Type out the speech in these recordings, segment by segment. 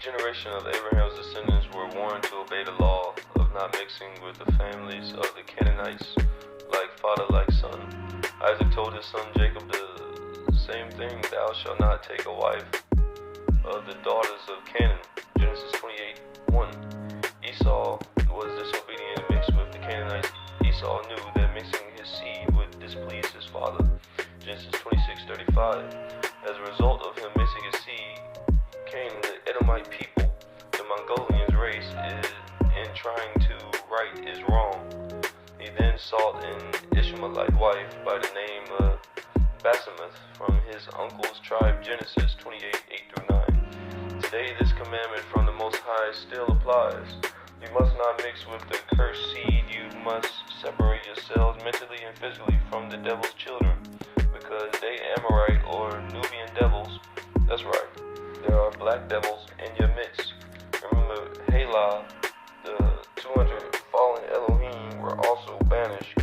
generation of Abraham's descendants were warned to obey the law of not mixing with the families of the Canaanites, like father, like son. Isaac told his son Jacob the same thing: "Thou shalt not take a wife of the daughters of Canaan." Genesis 28:1. Esau was disobedient and mixed with the Canaanites. Esau knew that mixing his seed would displease his father. Genesis 26:35. As a result of him mixing his seed, Cain, the Edomite people, the Mongolians race, in trying to right is wrong. He then sought an Ishmaelite wife by the name of Basemath from his uncle's tribe. Genesis 28:8-9. Today, this commandment from the Most High still applies. You must not mix with the cursed seed. You must separate yourselves mentally and physically from the devil's children, because they Amorite or Nubian devils. That's right, there are black devils in your midst. Remember, Halah, the 200 fallen Elohim, were also banished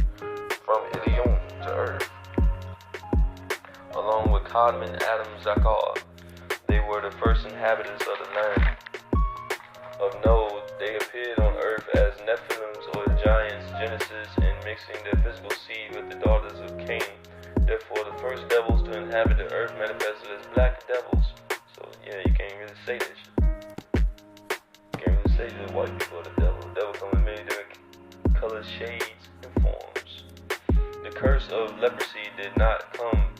from Ilion to earth, along with Kadmon, Adam, Zakar. They were the first inhabitants of the land. Of Nod, they appeared on earth as Nephilims or giants, Genesis, in mixing their physical seed with the daughters of Cain. Therefore, the first devils to inhabit the earth manifested as black devils. So, yeah, you can't really say that shit. You can't really say that white people are the devil. The devil comes in many different colors, shades, and forms. The curse of leprosy did not come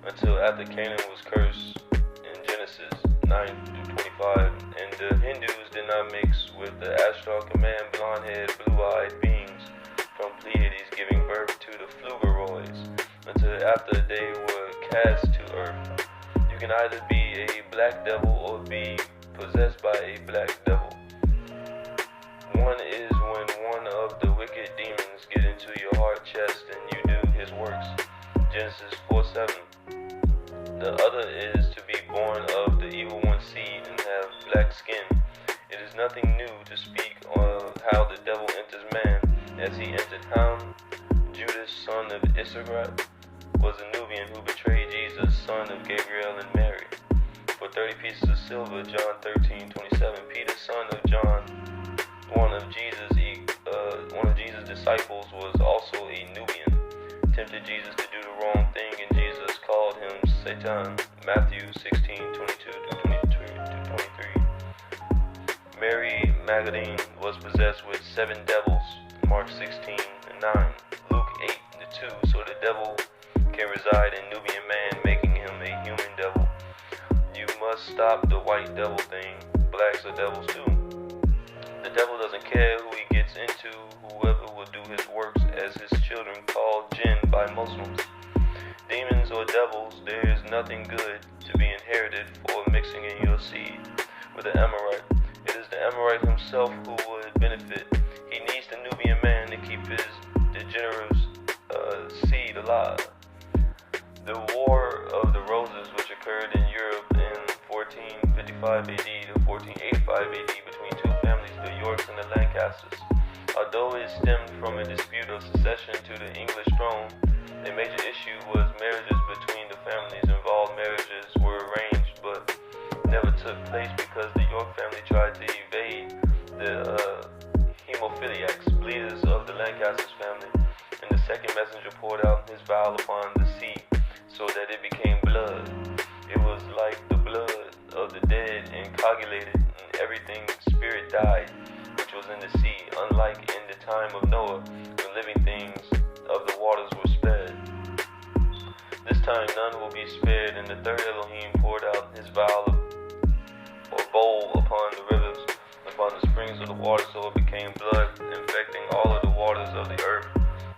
until after Canaan was cursed in Genesis 9-25, and the Hindus did not mix with the astral command blonde-haired, blue-eyed beings from Pleiades giving birth to the Phlugoroids until after they were cast to earth. You can either be a black devil or be possessed by a black devil. One is when one of the wicked demons get into your heart chest and you do his works. Genesis 4:7. The other is to be born of the evil one's seed and have black skin. It is nothing new to speak of how the devil enters man, as he entered Ham. Judas, son of Issachar, was a Nubian who betrayed Jesus, son of Gabriel and Mary, for 30 pieces of silver. John 13:27. Peter, son of John, one of Jesus' disciples, was also a Nubian. Tempted Jesus to do the wrong thing, and Jesus called him Satan. Matthew 16:22-23. Mary Magdalene was possessed with 7 devils. Mark 16:9. Luke 8:2. So the devil can reside in Nubian man, making him a human devil. You must stop the white devil thing. Blacks are devils too. The devil doesn't care who he gets into. Whoever will do his works as his children, called jinn by Muslims. Demons or devils, there is nothing good to be inherited for mixing in your seed with an Amorite. It is the Amorite himself who would benefit. He needs the Nubian man to keep his degenerate seed alive. The War of the Roses, which occurred in Europe in 1455 AD to 1485 AD between two families, the Yorks and the Lancasters. Although it stemmed from a dispute of succession to the English throne, a major issue was marriages between the families involved. Marriages were arranged but never took place because the York family tried to evade the hemophiliacs, bleeders of the Lancasters family, and the second messenger poured out his vial upon the sea so that it became blood. It was like the blood of the dead and coagulated, and everything spirit died, which was in the sea, unlike in the time of Noah, when living things of the waters were spared. This time none will be spared, and the third Elohim poured out his vial or bowl upon the rivers, upon the springs of the water, so it became blood, infecting all of the waters of the earth.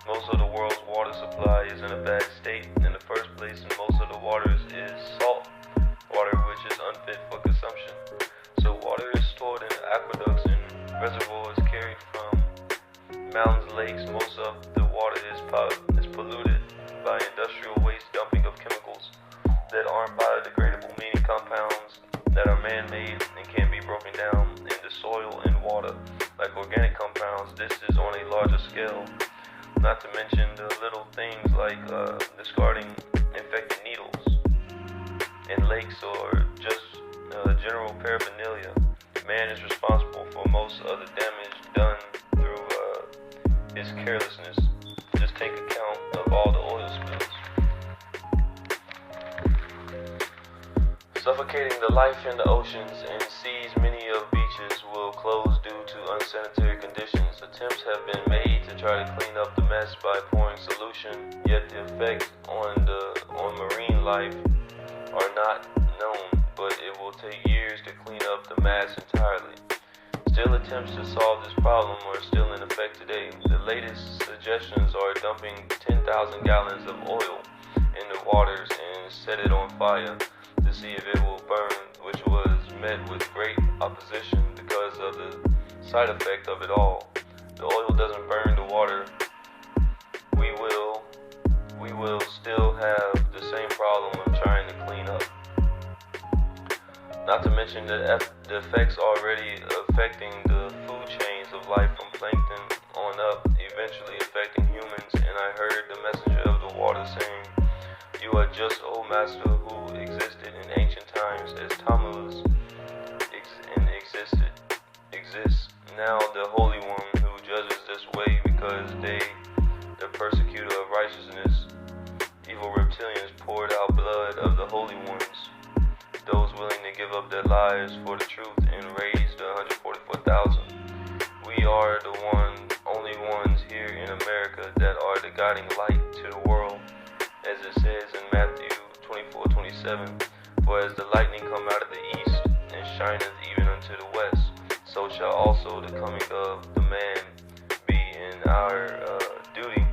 Most of the world's water supply is in a bad state in the first place, and most of the waters is salt water, which is unfit for consumption. So water is stored in aqueducts and reservoirs carried from mountains, lakes. Most of the water is polluted by industrial waste dumping of chemicals that aren't biodegradable, meaning compounds that are man-made and can be broken down into soil and water. Like organic compounds, this is on a larger scale. Not to mention the little things like discarding infected needles in lakes or just general paraphernalia. Man is responsible for most of the damage done through his carelessness. Just take account of all the oil spills. Suffocating the life in the oceans and seas, many of beaches will close due to unsanitary conditions. Attempts have been made to try to clean up the mess by pouring solution, yet the effect on marine life are not known, but it will take years to clean up the mass entirely. Still, attempts to solve this problem are still in effect today. The latest suggestions are dumping 10,000 gallons of oil in the waters and set it on fire to see if it will burn, which was met with great opposition because of the side effect of it all. The oil doesn't burn the water. We will still have the same problem of trying to clean up. Not to mention the effects already affecting the food chains of life from plankton on up, eventually affecting humans. And I heard the messenger of the water saying, "You are just, O Master, who existed in ancient times as Tammuz exists now, the Holy One who judges this way because they, the persecutor of righteousness, evil reptilians poured out blood of the Holy Ones, those willing to give up their lives for the truth and raised the 144,000. We are the only ones here in America that are the guiding light to the world, as it says in Matthew 24:27. For as the lightning come out of the east and shineth even unto the west, so shall also the coming of the man be. In our duty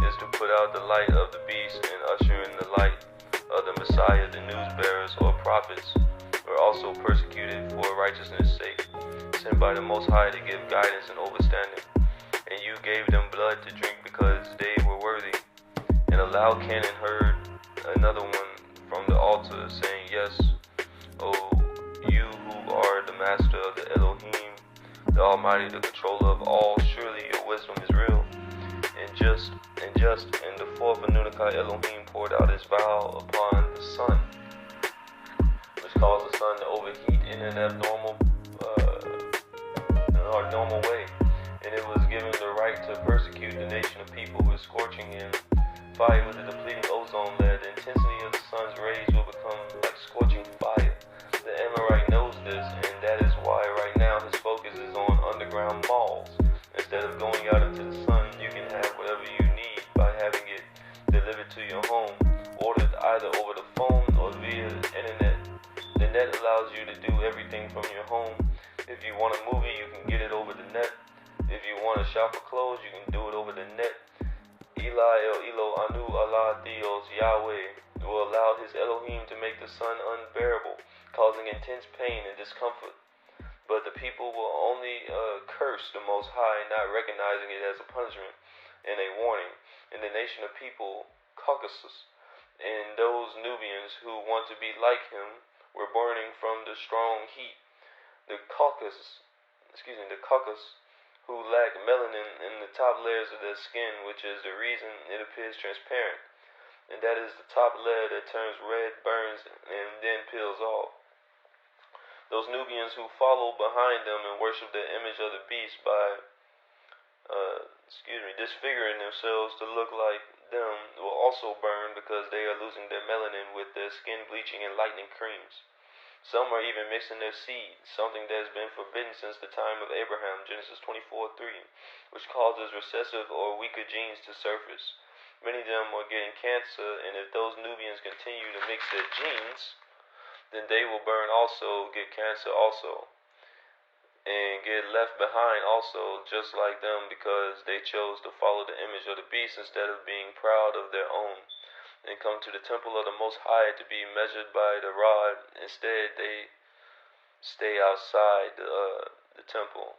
is to put out the light of the beast and usher in the light of the Messiah. The news bearers or prophets were also persecuted for righteousness' sake, sent by the Most High to give guidance and overstanding. And you gave them blood to drink because they were worthy." And a loud cannon heard another one from the altar saying, "Yes, O you who are the master of the Elohim, the Almighty, the controller of all, surely your wisdom is real and just. And the fourth Anunnaki Elohim poured out his vow upon the sun, which caused the sun to overheat in an abnormal way, and it was given the right to persecute the nation of people with scorching and fire with the depleting ozone layer. The intensity of the sun's rays will become like scorching fire. The Amorite knows this, and that is why right now his focus is on underground malls. Instead of going out into the sun, you can have whatever you need by having it delivered to your home, ordered either over the phone or via the internet. The net allows you to do everything from your home. If you want a movie, you can get it over the net. If you want to shop for clothes, you can do it over the net. Eli El Elo Anu Allah Dios Yahweh will allow his Elohim to make the sun unbearable, causing intense pain and discomfort. But the people will only curse the Most High, not recognizing it as a punishment and a warning. In the nation of people, Caucasus, and those Nubians who want to be like him were burning from the strong heat. The Caucasus who lack melanin in the top layers of their skin, which is the reason it appears transparent. And that is the top layer that turns red, burns, and then peels off. Those Nubians who follow behind them and worship the image of the beast by disfiguring themselves to look like them will also burn because they are losing their melanin with their skin bleaching and lightening creams. Some are even mixing their seed, something that has been forbidden since the time of Abraham, Genesis 24:3, which causes recessive or weaker genes to surface. Many of them are getting cancer, and if those Nubians continue to mix their genes, then they will burn also, get cancer also, and get left behind also, just like them, because they chose to follow the image of the beast instead of being proud of their own, and come to the temple of the Most High to be measured by the rod. Instead, they stay outside the temple.